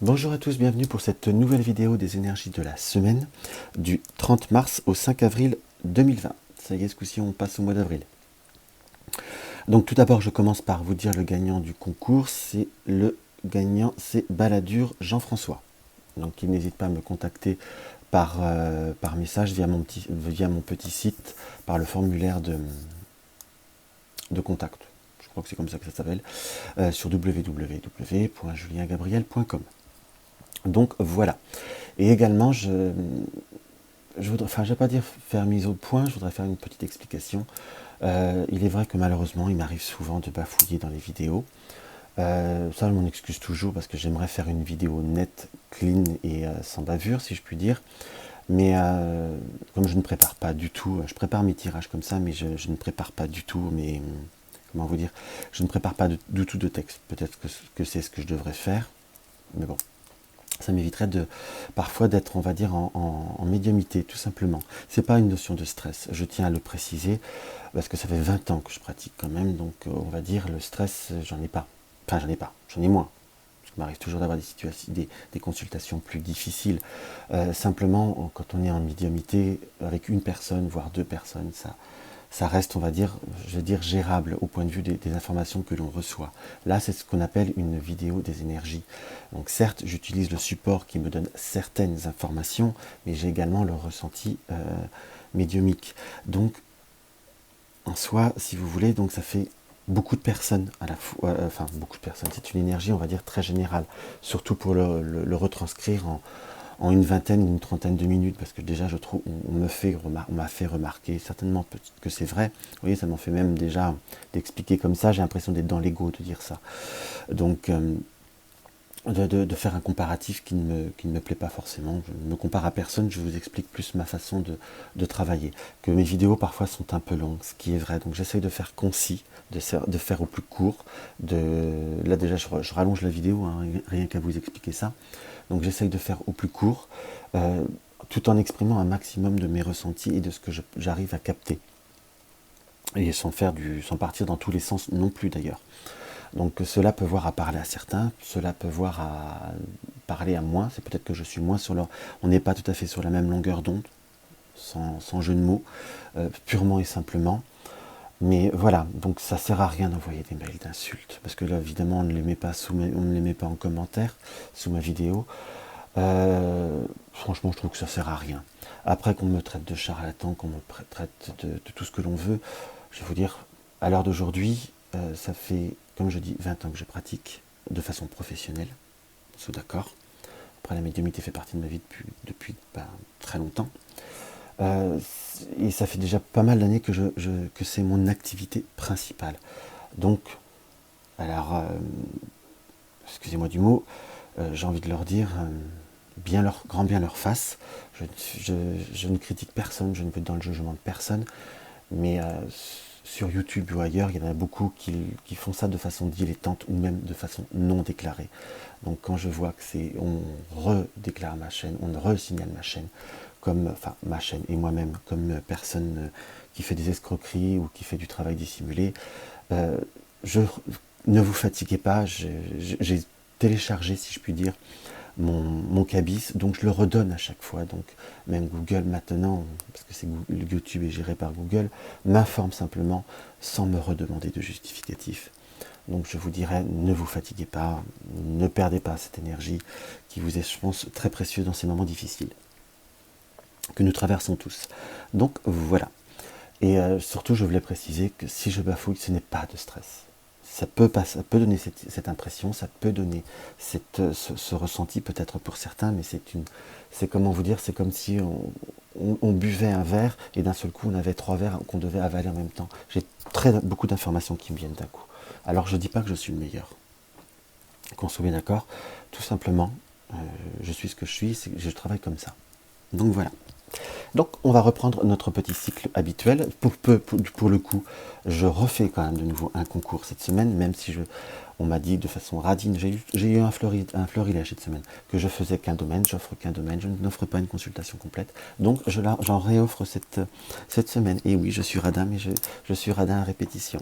Bonjour à tous, bienvenue pour cette nouvelle vidéo des énergies de la semaine du 30 mars au 5 avril 2020. Ça y est, ce coup-ci on passe au mois d'avril. Donc tout d'abord je commence par vous dire le gagnant du concours, c'est Balladur Jean-François. Donc il n'hésite pas à me contacter par message via mon petit site, par le formulaire de contact. Je crois que c'est comme ça que ça s'appelle, sur www.juliengabriel.com. Donc voilà. Et également, je voudrais, enfin, je ne vais pas dire faire mise au point, je voudrais faire une petite explication. Il est vrai que malheureusement, il m'arrive souvent de bafouiller dans les vidéos. Ça, je m'en excuse toujours parce que j'aimerais faire une vidéo nette, clean et sans bavure, si je puis dire. Mais comme je ne prépare pas du tout, je prépare mes tirages comme ça, mais je ne prépare pas du tout, mais comment vous dire, je ne prépare pas du tout de texte. Peut-être que c'est ce que je devrais faire, mais bon. Ça m'éviterait parfois d'être, on va dire, en médiumité, tout simplement. C'est pas une notion de stress, je tiens à le préciser, parce que ça fait 20 ans que je pratique quand même, donc on va dire, le stress, j'en ai pas. Enfin, j'en ai moins. Parce qu'il m'arrive toujours d'avoir des situations, des consultations plus difficiles. Simplement, quand on est en médiumité, avec une personne, voire deux personnes, ça reste, on va dire, je veux dire, gérable au point de vue des informations que l'on reçoit. Là, c'est ce qu'on appelle une vidéo des énergies. Donc certes, j'utilise le support qui me donne certaines informations, mais j'ai également le ressenti médiumique. Donc, en soi, si vous voulez, donc ça fait beaucoup de personnes à la fois, enfin beaucoup de personnes, c'est une énergie, on va dire, très générale, surtout pour le retranscrire en une vingtaine ou une trentaine de minutes, parce que déjà je trouve on m'a fait remarquer, certainement que c'est vrai, vous voyez, ça m'en fait même déjà d'expliquer comme ça, j'ai l'impression d'être dans l'ego de dire ça. Donc de faire un comparatif qui ne me plaît pas forcément, je ne me compare à personne, je vous explique plus ma façon de travailler, que mes vidéos parfois sont un peu longues, ce qui est vrai, donc j'essaye de faire concis, de faire au plus court, là déjà je rallonge la vidéo, hein, rien qu'à vous expliquer ça. Donc j'essaye de faire au plus court, tout en exprimant un maximum de mes ressentis et de ce que j'arrive à capter. Et sans partir dans tous les sens non plus d'ailleurs. Donc cela peut voir à parler à certains, cela peut voir à parler à moi, c'est peut-être que je suis moins sur leur... On n'est pas tout à fait sur la même longueur d'onde, sans jeu de mots, purement et simplement. Mais voilà, donc ça sert à rien d'envoyer des mails d'insultes, parce que là évidemment on ne les met pas on ne les met pas en commentaire sous ma vidéo. Franchement je trouve que ça sert à rien. Après qu'on me traite de charlatan, qu'on me traite de tout ce que l'on veut, je vais vous dire, à l'heure d'aujourd'hui, ça fait, comme je dis, 20 ans que je pratique de façon professionnelle, c'est d'accord. Après la médiumnité fait partie de ma vie depuis très longtemps. Et ça fait déjà pas mal d'années que c'est mon activité principale. Donc, alors, excusez-moi du mot, j'ai envie de leur dire, grand bien leur face. Je ne critique personne, je ne veux être dans le jugement de personne, mais sur YouTube ou ailleurs, il y en a beaucoup qui font ça de façon dilettante ou même de façon non déclarée. Donc quand je vois que on redéclare ma chaîne, on re-signale ma chaîne, ma chaîne et moi-même comme personne qui fait des escroqueries ou qui fait du travail dissimulé, ne vous fatiguez pas, j'ai téléchargé, si je puis dire, mon cabis, donc je le redonne à chaque fois. Donc même Google maintenant, parce que YouTube est géré par Google, m'informe simplement sans me redemander de justificatif. Donc je vous dirais, ne vous fatiguez pas, ne perdez pas cette énergie qui vous est, je pense, très précieuse dans ces moments difficiles que nous traversons tous. Donc voilà. Et surtout, je voulais préciser que si je bafouille, ce n'est pas de stress. Ça peut donner cette impression, ça peut donner ce ressenti peut-être pour certains, mais c'est comment vous dire, c'est comme si on buvait un verre et d'un seul coup on avait 3 verres qu'on devait avaler en même temps. J'ai beaucoup d'informations qui me viennent d'un coup. Alors je ne dis pas que je suis le meilleur, qu'on soit bien d'accord, tout simplement, je suis ce que je suis, je travaille comme ça. Donc voilà. Donc on va reprendre notre petit cycle habituel. Pour le coup, je refais quand même de nouveau un concours cette semaine, même si on m'a dit de façon radine, j'ai eu un florilège cette semaine, que je faisais qu'un domaine, j'offre qu'un domaine, je n'offre pas une consultation complète. Donc j'en réoffre cette semaine. Et oui, je suis radin, mais je suis radin à répétition.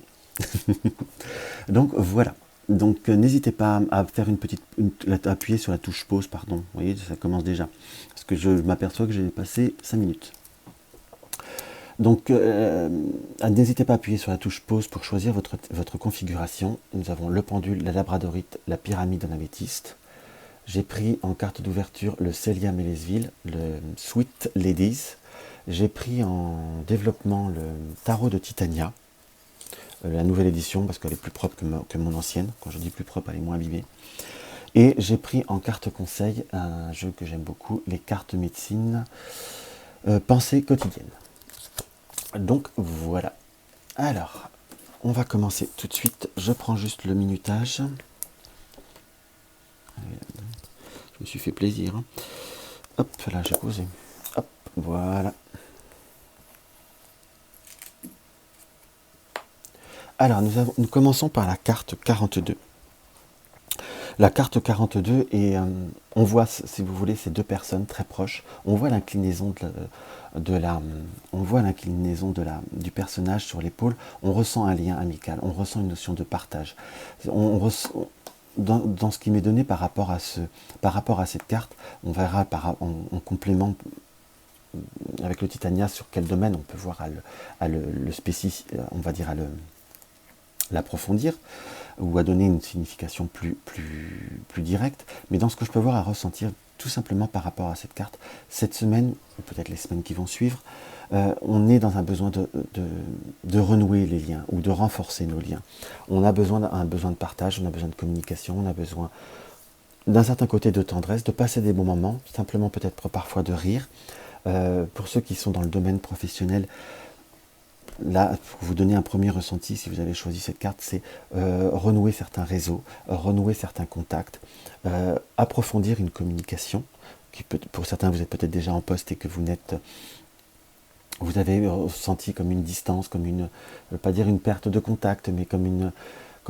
Donc voilà. Donc n'hésitez pas à faire à appuyer sur la touche pause, pardon. Vous voyez, ça commence déjà. Parce que je m'aperçois que j'ai passé 5 minutes. Donc n'hésitez pas à appuyer sur la touche pause pour choisir votre configuration. Nous avons le pendule, la labradorite, la pyramide en améthyste. J'ai pris en carte d'ouverture le Célia Mélesville, le Sweet Ladies. J'ai pris en développement le tarot de Titania, la nouvelle édition, parce qu'elle est plus propre que mon ancienne. Quand je dis plus propre, elle est moins abîmée. Et j'ai pris en carte conseil un jeu que j'aime beaucoup, les cartes médecine, pensée quotidienne. Donc voilà. Alors, on va commencer tout de suite. Je prends juste le minutage. Je me suis fait plaisir. Hop, là j'ai posé. Hop, voilà. Alors, nous commençons par la carte 42. La carte 42, et on voit, si vous voulez, ces deux personnes très proches. On voit l'inclinaison du personnage sur l'épaule. On ressent un lien amical, on ressent une notion de partage. Dans ce qui m'est donné par rapport à cette carte, on verra en complément avec le Titania sur quel domaine on peut voir on va dire l'approfondir ou à donner une signification plus directe, mais dans ce que je peux voir à ressentir tout simplement par rapport à cette carte, cette semaine, ou peut-être les semaines qui vont suivre, on est dans un besoin de renouer les liens ou de renforcer nos liens. On a un besoin de partage, on a besoin de communication, on a besoin d'un certain côté de tendresse, de passer des bons moments, simplement peut-être parfois de rire. Pour ceux qui sont dans le domaine professionnel, là, pour vous donner un premier ressenti, si vous avez choisi cette carte, c'est renouer certains réseaux, renouer certains contacts, approfondir une communication. Pour certains, vous êtes peut-être déjà en poste et que vous avez ressenti comme une distance, je ne veux pas dire une perte de contact, mais comme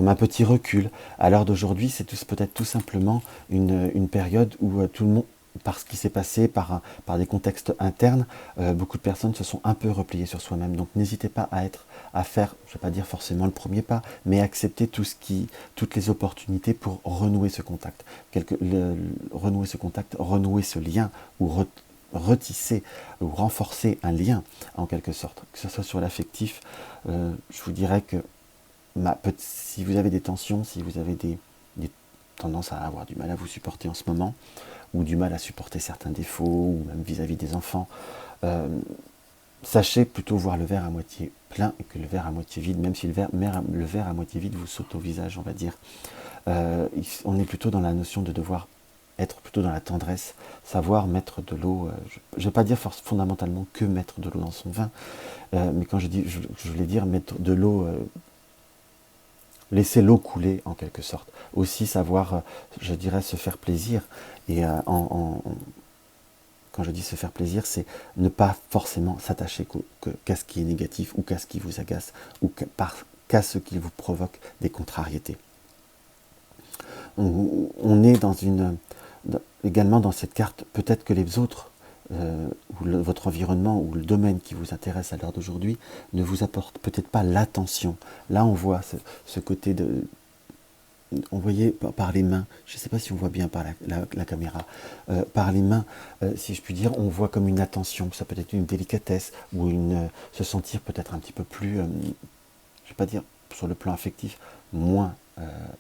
un petit recul. À l'heure d'aujourd'hui, c'est peut-être tout simplement une période où tout le monde, par ce qui s'est passé, par des contextes internes, beaucoup de personnes se sont un peu repliées sur soi-même. Donc n'hésitez pas à faire, je ne vais pas dire forcément le premier pas, mais accepter toutes les opportunités pour renouer ce contact. Renouer ce lien, ou retisser ou renforcer un lien en quelque sorte, que ce soit sur l'affectif. Je vous dirais que si vous avez des tensions, si vous avez des tendances à avoir du mal à vous supporter en ce moment, ou du mal à supporter certains défauts, ou même vis-à-vis des enfants, sachez plutôt voir le verre à moitié plein que le verre à moitié vide, même si le verre à moitié vide vous saute au visage, on va dire. On est plutôt dans la notion de devoir être plutôt dans la tendresse, savoir mettre de l'eau, je ne vais pas dire fondamentalement que mettre de l'eau dans son vin, mais quand je voulais dire mettre de l'eau, laisser l'eau couler en quelque sorte. Aussi savoir, je dirais, se faire plaisir. Et quand je dis se faire plaisir, c'est ne pas forcément s'attacher qu'à ce qui est négatif, ou qu'à ce qui vous agace, ou qu'à ce qui vous provoque des contrariétés. On est également dans cette carte, peut-être que les autres, ou votre environnement, ou le domaine qui vous intéresse à l'heure d'aujourd'hui, ne vous apporte peut-être pas l'attention. Là, on voit ce côté on voyait par les mains, je ne sais pas si on voit bien par la caméra, par les mains, si je puis dire, on voit comme une attention, ça peut être une délicatesse, ou se sentir peut-être un petit peu plus, je ne vais pas dire sur le plan affectif, moins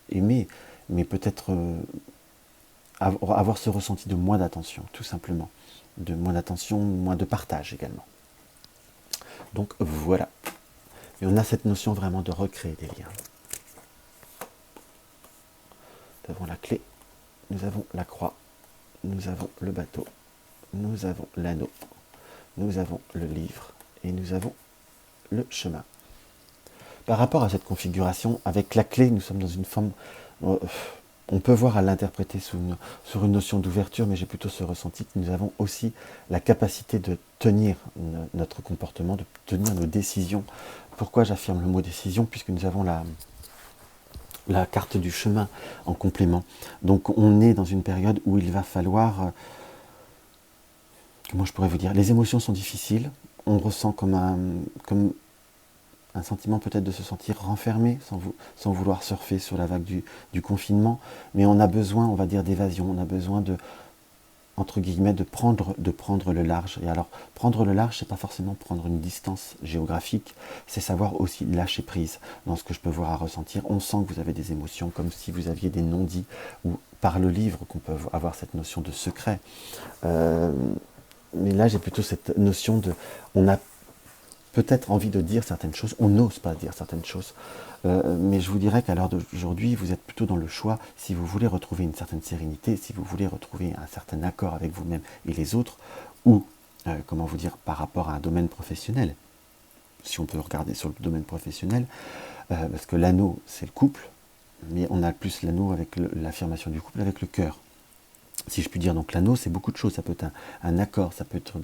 aimé, mais peut-être avoir ce ressenti de moins d'attention, tout simplement. De moins d'attention, moins de partage également. Donc voilà. Et on a cette notion vraiment de recréer des liens. Nous avons la clé, nous avons la croix, nous avons le bateau, nous avons l'anneau, nous avons le livre et nous avons le chemin. Par rapport à cette configuration, avec la clé, nous sommes dans une forme... on peut voir à l'interpréter sur une notion d'ouverture, mais j'ai plutôt ce ressenti que nous avons aussi la capacité de tenir notre comportement, de tenir nos décisions. Pourquoi j'affirme le mot décision? Puisque nous avons la carte du chemin en complément. Donc on est dans une période où il va falloir... comment je pourrais vous dire? Les émotions sont difficiles, on ressent comme un sentiment peut-être de se sentir renfermé, sans vouloir surfer sur la vague du confinement, mais on a besoin, on va dire, d'évasion, on a besoin de, entre guillemets, de prendre le large. Et alors, prendre le large, c'est pas forcément prendre une distance géographique, c'est savoir aussi lâcher prise dans ce que je peux voir à ressentir. On sent que vous avez des émotions, comme si vous aviez des non-dits, ou par le livre qu'on peut avoir cette notion de secret. Mais là, j'ai plutôt cette notion de... On a peut-être envie de dire certaines choses, on n'ose pas dire certaines choses. Mais je vous dirais qu'à l'heure d'aujourd'hui, vous êtes plutôt dans le choix, si vous voulez retrouver une certaine sérénité, si vous voulez retrouver un certain accord avec vous-même et les autres, ou, comment vous dire, par rapport à un domaine professionnel, si on peut regarder sur le domaine professionnel, parce que l'anneau, c'est le couple, mais on a plus l'anneau avec l'affirmation du couple avec le cœur. Si je puis dire, donc l'anneau, c'est beaucoup de choses. Ça peut être un accord, ça peut être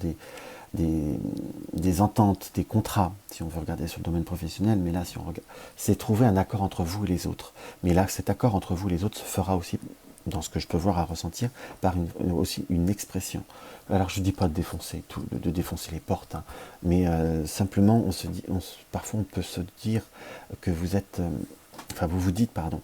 des ententes, des contrats, si on veut regarder sur le domaine professionnel, mais là, si on regarde, c'est trouver un accord entre vous et les autres. Mais là, cet accord entre vous et les autres se fera aussi, dans ce que je peux voir à ressentir, par aussi une expression. Alors, je ne dis pas de défoncer de défoncer les portes, hein, mais simplement, parfois, on peut se dire que vous êtes, vous vous dites, pardon,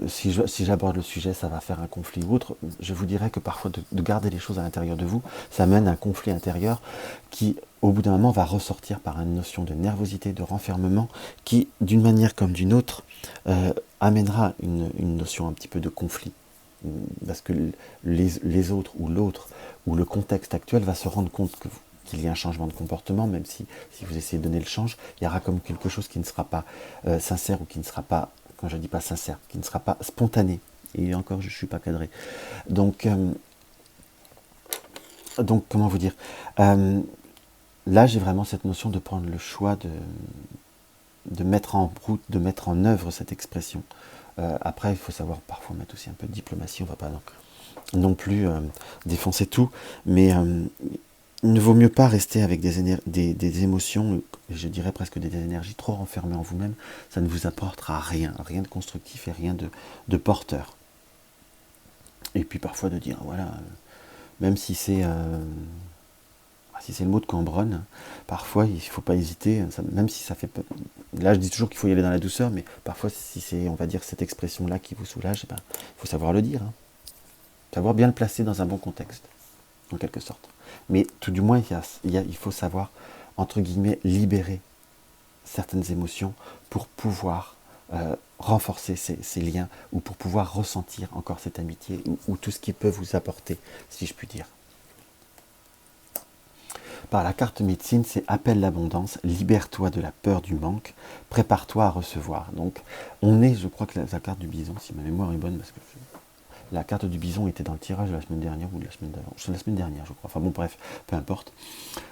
si j'aborde le sujet, ça va faire un conflit ou autre. Je vous dirais que parfois, de garder les choses à l'intérieur de vous, ça mène à un conflit intérieur qui, au bout d'un moment, va ressortir par une notion de nervosité, de renfermement, qui, d'une manière comme d'une autre, amènera une notion un petit peu de conflit. Parce que les autres, ou l'autre, ou le contexte actuel va se rendre compte qu'il y a un changement de comportement, même si vous essayez de donner le change, il y aura comme quelque chose qui ne sera pas sincère, ou qui ne sera pas, quand je dis pas sincère, qui ne sera pas spontané. Et encore, je ne suis pas cadré. Donc, comment vous dire, là, j'ai vraiment cette notion de prendre le choix de mettre en route, de mettre en œuvre cette expression. Après, il faut savoir parfois mettre aussi un peu de diplomatie, on ne va pas non plus défoncer tout, mais il ne vaut mieux pas rester avec des émotions, je dirais presque des énergies trop renfermées en vous-même. Ça ne vous apportera rien de constructif et rien de porteur. Et puis parfois de dire, voilà, même si c'est le mot de Cambronne, parfois il ne faut pas hésiter, même si ça fait... Là je dis toujours qu'il faut y aller dans la douceur, mais parfois si c'est, on va dire, cette expression-là qui vous soulage, il faut savoir le dire. Hein. Savoir bien le placer dans un bon contexte, en quelque sorte. Mais tout du moins, il faut savoir, entre guillemets, libérer certaines émotions pour pouvoir renforcer ces liens, ou pour pouvoir ressentir encore cette amitié, ou tout ce qui peut vous apporter, si je puis dire. Par la carte médecine, c'est appelle l'abondance, libère-toi de la peur du manque, prépare-toi à recevoir. Donc, je crois que la carte du bison, si ma mémoire est bonne, parce que la carte du bison était dans le tirage de la semaine dernière ou de la semaine d'avant. C'est la semaine dernière, je crois. Enfin bon, bref, peu importe.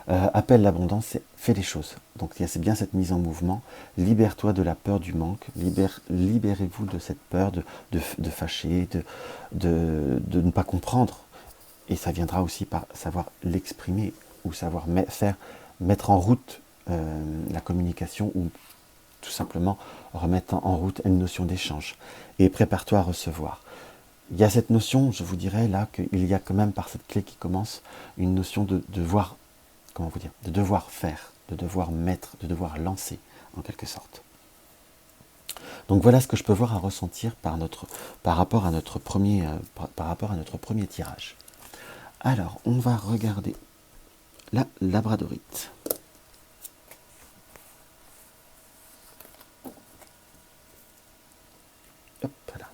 Appelle l'abondance, c'est fais les choses. Donc c'est bien cette mise en mouvement. Libère-toi de la peur du manque. Libérez-vous de cette peur de fâcher, de ne pas comprendre. Et ça viendra aussi par savoir l'exprimer, ou savoir mettre en route la communication, ou tout simplement remettre en route une notion d'échange. Et prépare-toi à recevoir. Il y a cette notion, je vous dirais là, qu'il y a quand même par cette clé qui commence, une notion de devoir, comment vous dire, de devoir faire, de devoir mettre, de devoir lancer, en quelque sorte. Donc voilà ce que je peux voir à ressentir par rapport à notre premier tirage. Alors, on va regarder la labradorite. Hop là.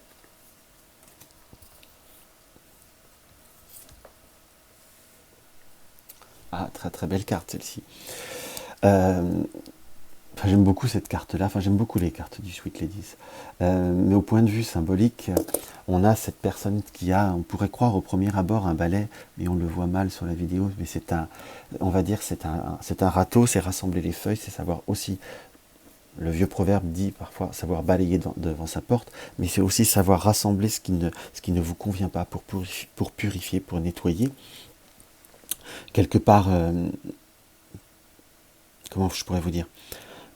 Ah, très très belle carte celle-ci. J'aime beaucoup cette carte-là, j'aime beaucoup les cartes du Sweet Ladies. Mais au point de vue symbolique, on a cette personne qui on pourrait croire au premier abord un balai, mais on le voit mal sur la vidéo, mais on va dire, c'est un râteau, c'est rassembler les feuilles, c'est savoir aussi, le vieux proverbe dit parfois savoir balayer devant sa porte, mais c'est aussi savoir rassembler ce qui ne vous convient pas pour purifier, pour nettoyer. Quelque part, comment je pourrais vous dire,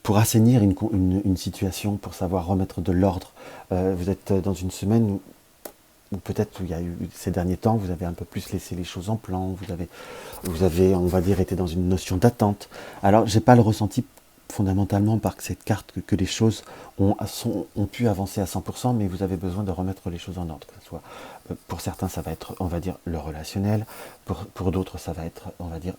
pour assainir une situation, pour savoir remettre de l'ordre. Vous êtes dans une semaine où peut-être il y a eu ces derniers temps, vous avez un peu plus laissé les choses en plan, vous avez, on va dire, été dans une notion d'attente. Alors, j'ai pas le ressenti fondamentalement par cette carte que les choses ont pu avancer à 100%, mais vous avez besoin de remettre les choses en ordre. Que ce soit, pour certains, ça va être, on va dire, le relationnel, pour d'autres, ça va être, on va dire,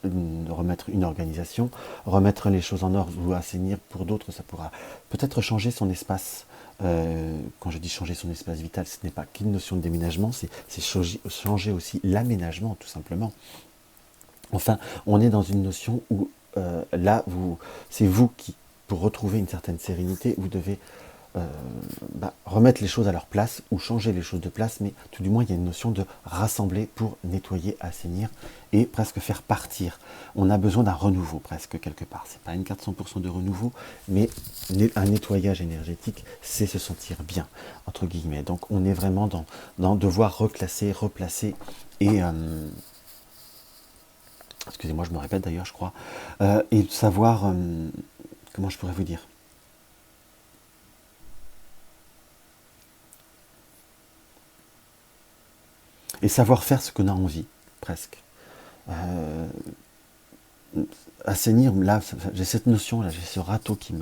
remettre une organisation, remettre les choses en ordre ou assainir. Pour d'autres, ça pourra peut-être changer son espace. Quand je dis changer son espace vital, ce n'est pas qu'une notion de déménagement, c'est changer aussi l'aménagement, tout simplement. Enfin, on est dans une notion où là, c'est vous qui, pour retrouver une certaine sérénité, vous devez remettre les choses à leur place ou changer les choses de place, mais tout du moins, il y a une notion de rassembler pour nettoyer, assainir et presque faire partir. On a besoin d'un renouveau, presque, quelque part. C'est pas une carte 100% de renouveau, mais un nettoyage énergétique, c'est se sentir bien, entre guillemets. Donc, on est vraiment dans devoir reclasser, replacer et... excusez-moi, je me répète d'ailleurs, je crois, et savoir, comment je pourrais vous dire, et savoir faire ce qu'on a envie, presque. Euh, Assainir, là, j'ai cette notion, là, j'ai ce râteau qui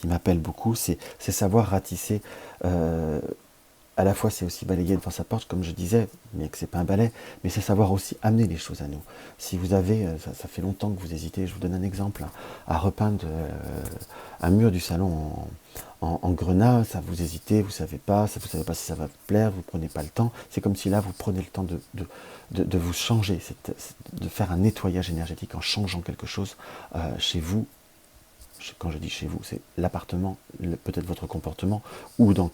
m'appelle beaucoup, c'est savoir ratisser. À la fois, c'est aussi balayer devant sa porte, comme je disais, mais que c'est pas un balai, mais c'est savoir aussi amener les choses à nous. Si vous avez, ça fait longtemps que vous hésitez, je vous donne un exemple, hein, à repeindre un mur du salon en grenat, ça vous hésitez, vous savez pas si ça va vous plaire, vous prenez pas le temps. C'est comme si là, vous prenez le temps de vous changer, de faire un nettoyage énergétique en changeant quelque chose chez vous. Quand je dis chez vous, c'est l'appartement, peut-être votre comportement, ou dans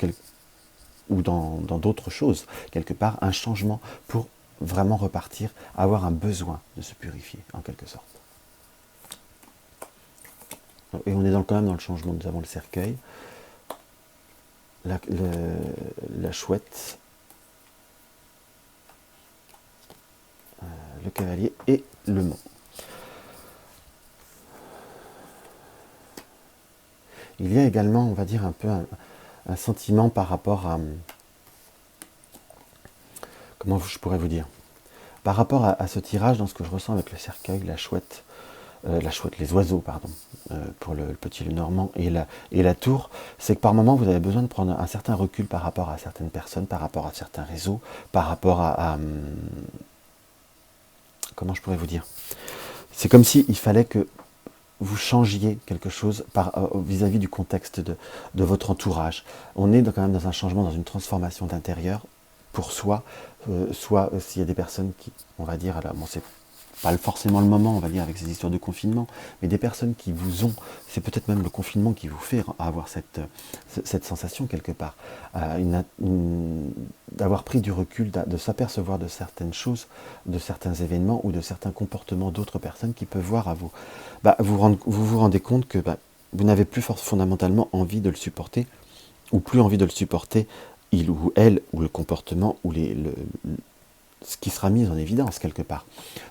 d'autres choses, quelque part, un changement pour vraiment repartir, avoir un besoin de se purifier, en quelque sorte. Et on est quand même dans le changement. Nous avons le cercueil, la chouette, le cavalier et le mont. Il y a également, on va dire, un peu un sentiment par rapport à... Comment je pourrais vous dire? Par rapport à ce tirage, dans ce que je ressens avec le cercueil, la chouette, les oiseaux, pardon, pour le petit Lenormand et la tour, c'est que par moment, vous avez besoin de prendre un certain recul par rapport à certaines personnes, par rapport à certains réseaux, par rapport à comment je pourrais vous dire? C'est comme s'il fallait que vous changiez quelque chose vis-à-vis du contexte de votre entourage. On est quand même dans un changement, dans une transformation d'intérieur pour soi, soit s'il y a des personnes qui, on va dire, alors, bon, c'est pas forcément le moment, on va dire, avec ces histoires de confinement, mais des personnes qui vous ont, c'est peut-être même le confinement qui vous fait avoir cette sensation quelque part, d'avoir pris du recul, de s'apercevoir de certaines choses, de certains événements ou de certains comportements d'autres personnes qui peuvent voir à vous. Vous rendez compte que vous n'avez plus fondamentalement envie de le supporter, ou plus envie de le supporter, il ou elle, ou le comportement, ou ce qui sera mis en évidence quelque part,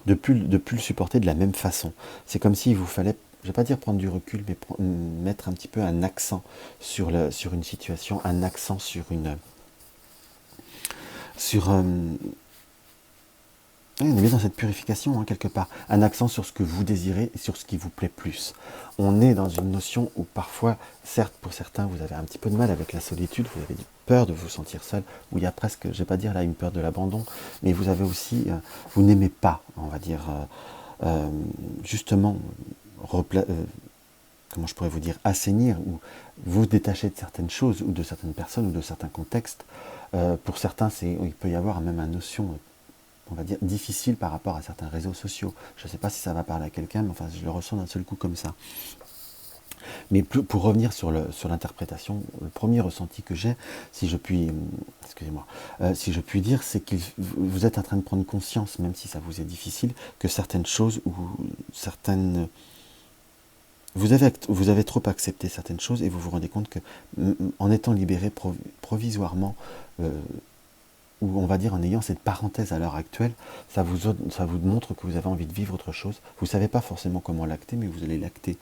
de plus le supporter de la même façon. C'est comme s'il vous fallait, je ne vais pas dire prendre du recul, mais mettre un petit peu un accent sur une situation, un accent sur on est bien dans cette purification, hein, quelque part. Un accent sur ce que vous désirez et sur ce qui vous plaît plus. On est dans une notion où parfois, certes, pour certains, vous avez un petit peu de mal avec la solitude, vous avez peur de vous sentir seul, où il y a presque, je ne vais pas dire là une peur de l'abandon, mais vous avez aussi, vous n'aimez pas, on va dire, justement, comment je pourrais vous dire, assainir, ou vous détacher de certaines choses, ou de certaines personnes, ou de certains contextes. Pour certains, il peut y avoir même une notion, on va dire, difficile par rapport à certains réseaux sociaux. Je ne sais pas si ça va parler à quelqu'un, mais enfin, je le ressens d'un seul coup comme ça. Mais pour revenir sur l'interprétation, le premier ressenti que j'ai, si je puis dire, c'est que vous êtes en train de prendre conscience, même si ça vous est difficile, que certaines choses ou certaines... Vous avez trop accepté certaines choses et vous vous rendez compte que, en étant libéré provisoirement, ou on va dire en ayant cette parenthèse à l'heure actuelle, ça vous montre que vous avez envie de vivre autre chose. Vous ne savez pas forcément comment l'acter, mais vous allez l'acter.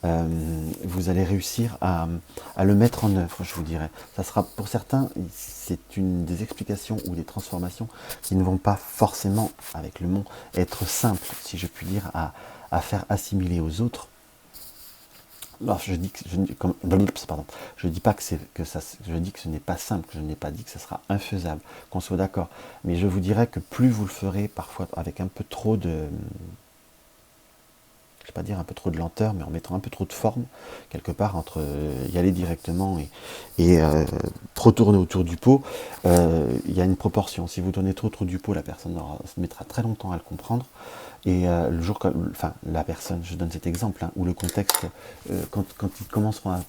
Vous allez réussir à le mettre en œuvre, je vous dirais. Ça sera pour certains, c'est une des explications ou des transformations qui ne vont pas forcément, avec le mot, être simples, si je puis dire, à faire assimiler aux autres. Alors, je dis pas que ça, je dis que ce n'est pas simple, je n'ai pas dit que ce sera infaisable, qu'on soit d'accord. Mais je vous dirais que plus vous le ferez, parfois avec un peu trop de, je ne vais pas dire un peu trop de lenteur, mais en mettant un peu trop de forme, quelque part, entre y aller directement et trop tourner autour du pot, il y a une proportion. Si vous donnez trop du pot, la personne se mettra très longtemps à le comprendre. Et le jour que, enfin, la personne, je donne cet exemple, hein, où le contexte, quand ils commenceront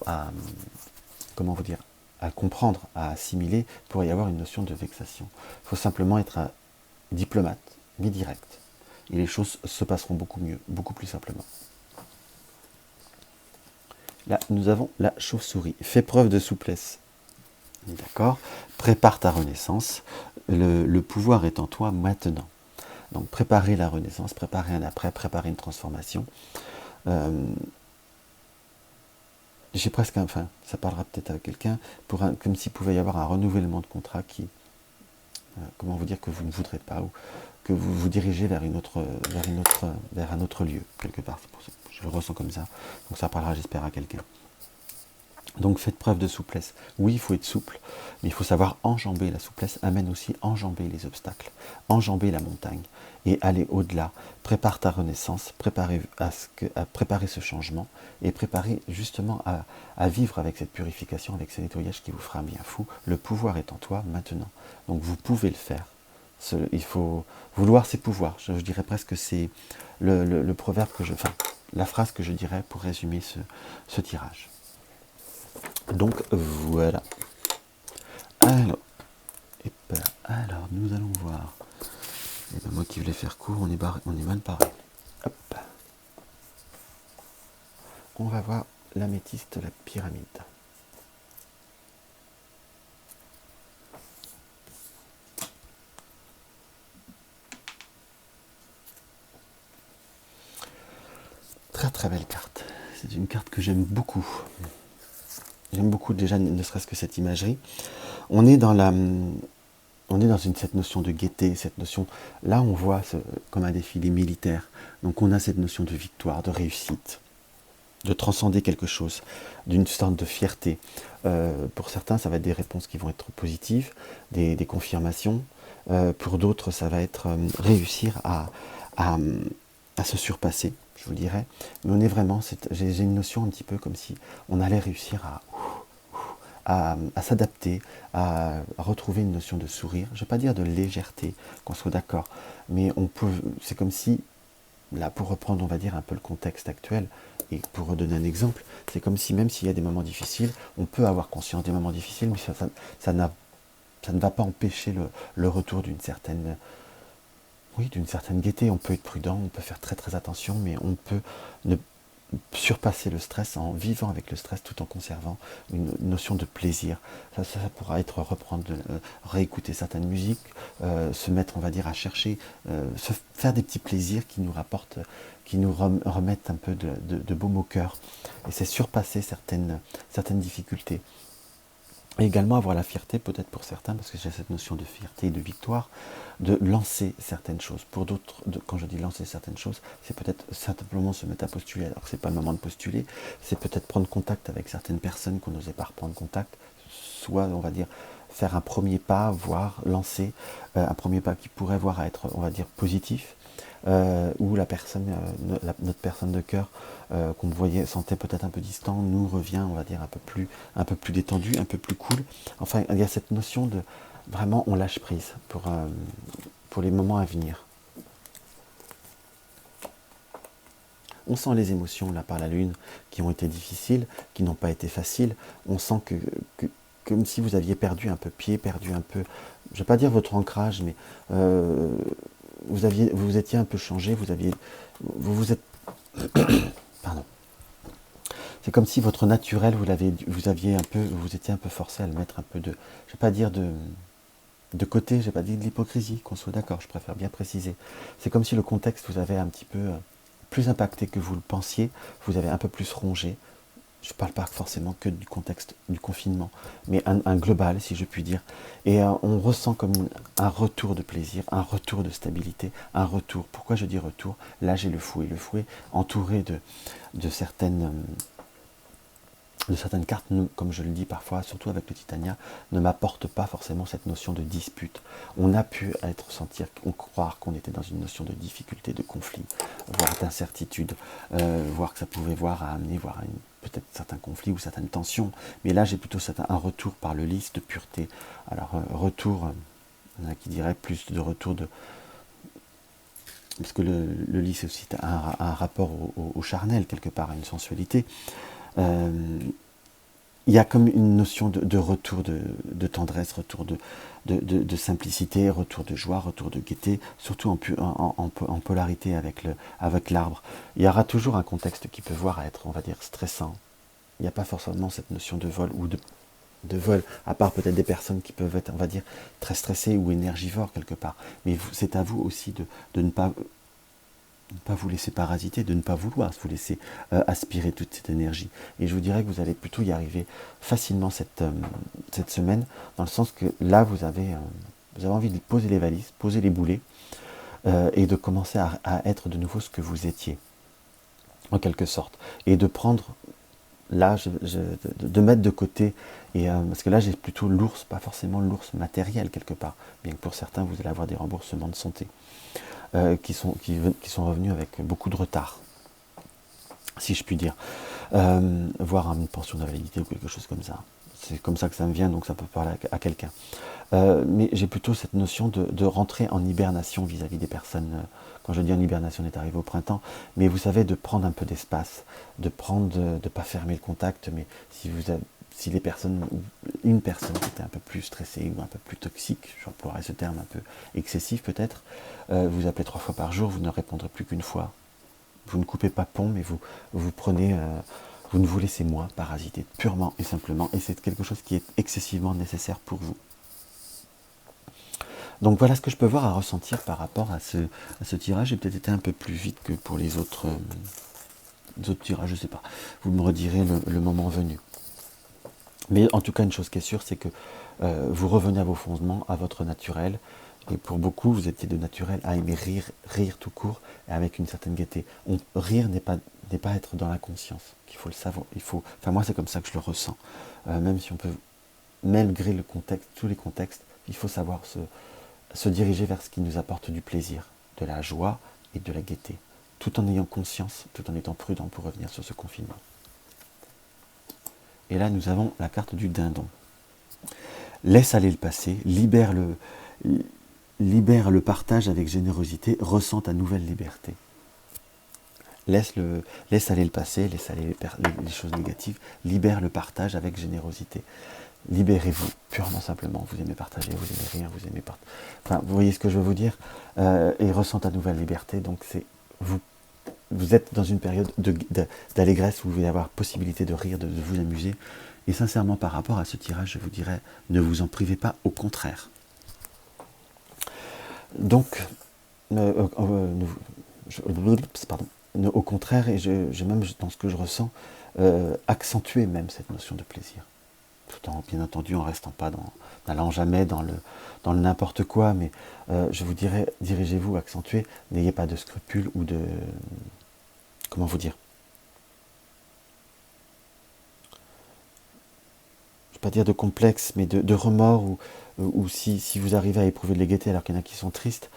comment vous dire, à comprendre, à assimiler, il pourrait y avoir une notion de vexation. Il faut simplement être diplomate, mais direct. Et les choses se passeront beaucoup mieux, beaucoup plus simplement. Là, nous avons la chauve-souris. Fais preuve de souplesse. D'accord. Prépare ta renaissance. Le pouvoir est en toi maintenant. Donc préparer la renaissance, préparer un après, préparer une transformation. J'ai presque, enfin, ça parlera peut-être à quelqu'un, comme s'il pouvait y avoir un renouvellement de contrat qui, comment vous dire, que vous ne voudrez pas, ou que vous vous dirigez vers un autre lieu, quelque part. C'est pour ça que je le ressens comme ça. Donc ça parlera, j'espère, à quelqu'un. Donc faites preuve de souplesse. Oui, il faut être souple, mais il faut savoir enjamber. La souplesse amène aussi enjamber les obstacles, enjamber la montagne et aller au-delà. Prépare ta renaissance, préparer ce changement et préparer justement à vivre avec cette purification, avec ce nettoyage qui vous fera un bien fou. Le pouvoir est en toi maintenant. Donc vous pouvez le faire. Il faut vouloir ses pouvoirs. Je dirais presque que c'est le proverbe la phrase que je dirais pour résumer ce tirage. Donc voilà. Alors, nous allons voir. Et ben moi qui voulais faire court, on est mal paré. Hop. On va voir l'améthyste, la pyramide. Très très belle carte. C'est une carte que j'aime beaucoup. J'aime beaucoup déjà, ne serait-ce que cette imagerie. On est dans cette notion de gaieté, cette notion. Là, on voit comme un défilé militaire. Donc, on a cette notion de victoire, de réussite, de transcender quelque chose, d'une sorte de fierté. Pour certains, ça va être des réponses qui vont être positives, des confirmations. Pour d'autres, ça va être réussir à se surpasser, je vous dirais. Mais on est vraiment, j'ai une notion un petit peu comme si on allait réussir à s'adapter, à retrouver une notion de sourire. Je ne vais pas dire de légèreté, qu'on soit d'accord, mais c'est comme si, là pour reprendre on va dire un peu le contexte actuel, et pour redonner un exemple, c'est comme si même s'il y a des moments difficiles, on peut avoir conscience des moments difficiles, mais ça ne va pas empêcher le retour d'une certaine gaieté. On peut être prudent, on peut faire très très attention, mais on peut ne surpasser le stress en vivant avec le stress tout en conservant une notion de plaisir. Ça pourra être réécouter certaines musiques, se mettre, on va dire, à chercher, se faire des petits plaisirs qui nous rapportent, qui nous remettent un peu de baume au cœur. Et c'est surpasser certaines difficultés. Et également avoir la fierté, peut-être pour certains, parce que j'ai cette notion de fierté et de victoire, de lancer certaines choses. Pour d'autres, quand je dis lancer certaines choses, c'est peut-être simplement se mettre à postuler. Alors que ce n'est pas le moment de postuler, c'est peut-être prendre contact avec certaines personnes qu'on n'osait pas reprendre contact, soit, on va dire, faire un premier pas, voire lancer un premier pas qui pourrait voir à être, on va dire, positif, où notre personne de cœur qu'on sentait peut-être un peu distant, nous revient, on va dire, un peu plus détendu, un peu plus cool. Enfin, il y a cette notion de vraiment on lâche prise pour les moments à venir. On sent les émotions là par la lune qui ont été difficiles, qui n'ont pas été faciles. On sent que comme si vous aviez perdu un peu pied, perdu un peu, je ne vais pas dire votre ancrage, mais vous étiez un peu changé, vous êtes pardon. C'est comme si votre naturel, vous étiez un peu forcé à le mettre un peu de, je ne vais pas dire de, de côté, j'ai pas dit de l'hypocrisie, qu'on soit d'accord, je préfère bien préciser. C'est comme si le contexte vous avait un petit peu plus impacté que vous le pensiez, vous avez un peu plus rongé. Je ne parle pas forcément que du contexte du confinement, mais un global, si je puis dire. Et on ressent comme un retour de plaisir, un retour de stabilité, un retour. Pourquoi je dis retour? Là, j'ai le fouet. Le fouet entouré de certaines cartes, comme je le dis parfois, surtout avec le Titania, ne m'apporte pas forcément cette notion de dispute. On a pu croire qu'on était dans une notion de difficulté, de conflit, voire d'incertitude, voire que ça pouvait amener peut-être certains conflits ou certaines tensions. Mais là, j'ai plutôt un retour par le lys de pureté. Alors, retour, il y en a qui diraient plus de retour de... Parce que le lys est aussi un rapport au charnel, quelque part, à une sensualité. Il y a comme une notion de retour de tendresse, retour de simplicité, retour de joie, retour de gaieté, surtout en polarité avec l'arbre. Il y aura toujours un contexte qui peut être, on va dire, stressant. Il n'y a pas forcément cette notion de vol ou de vol, à part peut-être des personnes qui peuvent être, on va dire, très stressées ou énergivores quelque part. Mais c'est à vous aussi de ne pas vous laisser parasiter, de ne pas vouloir vous laisser aspirer toute cette énergie. Et je vous dirais que vous allez plutôt y arriver facilement cette semaine, dans le sens que là, vous avez envie de poser les valises, poser les boulets, et de commencer à être de nouveau ce que vous étiez, en quelque sorte. Et de prendre, là, de mettre de côté, parce que là, j'ai plutôt l'ours, pas forcément l'ours matériel quelque part, bien que pour certains, vous allez avoir des remboursements de santé. Qui sont revenus avec beaucoup de retard, si je puis dire, voire une pension d'invalidité ou quelque chose comme ça. C'est comme ça que ça me vient, donc ça peut parler à quelqu'un. Mais j'ai plutôt cette notion de rentrer en hibernation vis-à-vis des personnes. Quand je dis en hibernation, on est arrivé au printemps, mais vous savez, de prendre un peu d'espace, de pas fermer le contact, mais si une personne qui était un peu plus stressée ou un peu plus toxique, j'emploierais ce terme un peu excessif peut-être, vous appelez 3 fois par jour, vous ne répondrez plus qu'une fois. Vous ne coupez pas pont, mais vous prenez, vous ne vous laissez moins parasiter purement et simplement, et c'est quelque chose qui est excessivement nécessaire pour vous. Donc voilà ce que je peux voir à ressentir par rapport à ce tirage. J'ai peut-être été un peu plus vite que pour les autres tirages, je ne sais pas. Vous me redirez le moment venu. Mais en tout cas, une chose qui est sûre, c'est que vous revenez à vos fondements, à votre naturel. Et pour beaucoup, vous étiez de naturel à aimer rire tout court, et avec une certaine gaieté. Rire n'est pas être dans l'inconscience, qu'il faut le savoir. Enfin moi, c'est comme ça que je le ressens. Même si on peut, malgré le contexte, tous les contextes, il faut savoir se diriger vers ce qui nous apporte du plaisir, de la joie et de la gaieté, tout en ayant conscience, tout en étant prudent pour revenir sur ce confinement. Et là, nous avons la carte du dindon. Laisse aller le passé, libère le partage avec générosité, ressent ta nouvelle liberté. Laisse aller le passé, laisse aller les choses négatives, libère le partage avec générosité. Libérez-vous, purement simplement. Vous aimez partager, vous aimez rire, vous aimez partager. Enfin, vous voyez ce que je veux vous dire, et ressent ta nouvelle liberté. Donc c'est vous êtes dans une période d'allégresse où vous allez avoir possibilité de rire, de vous amuser. Et sincèrement, par rapport à ce tirage, je vous dirais, ne vous en privez pas, au contraire. Donc, au contraire, et même dans ce que je ressens, accentuer même cette notion de plaisir. Tout en, bien entendu, en restant pas n'allant jamais dans le n'importe quoi, mais je vous dirais, dirigez-vous, accentuez, n'ayez pas de scrupules ou de... Comment vous dire? Je ne vais pas dire de complexe, mais de remords, ou si vous arrivez à éprouver de la gaieté alors qu'il y en a qui sont tristes,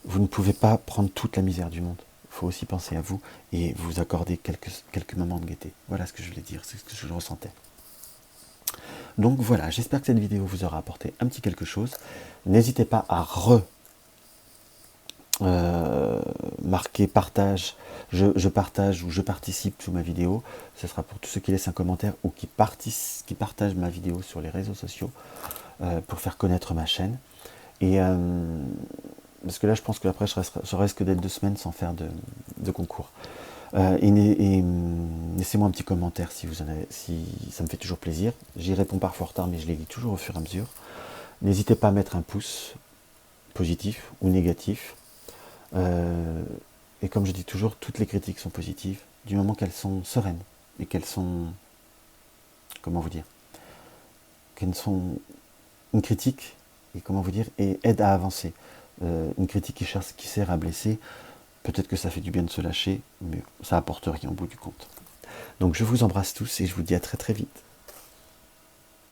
vous ne pouvez pas prendre toute la misère du monde. Il faut aussi penser à vous et vous accorder quelques moments de gaieté. Voilà ce que je voulais dire, c'est ce que je ressentais. Donc voilà, j'espère que cette vidéo vous aura apporté un petit quelque chose. N'hésitez pas à marquer partage, je partage ou je participe sous ma vidéo. Ce sera pour tous ceux qui laissent un commentaire ou qui partagent ma vidéo sur les réseaux sociaux pour faire connaître ma chaîne. Et parce que là, je pense que après, je risque d'être 2 semaines sans faire de concours. Et laissez-moi un petit commentaire si ça me fait toujours plaisir. J'y réponds parfois en retard, mais je les lis toujours au fur et à mesure. N'hésitez pas à mettre un pouce positif ou négatif. Et comme je dis toujours, toutes les critiques sont positives, du moment qu'elles sont sereines et qu'elles sont, comment vous dire, qu'elles sont une critique, et comment vous dire, et aide à avancer. Une critique qui sert à blesser, peut-être que ça fait du bien de se lâcher, mais ça apporte rien au bout du compte. Donc je vous embrasse tous et je vous dis à très très vite.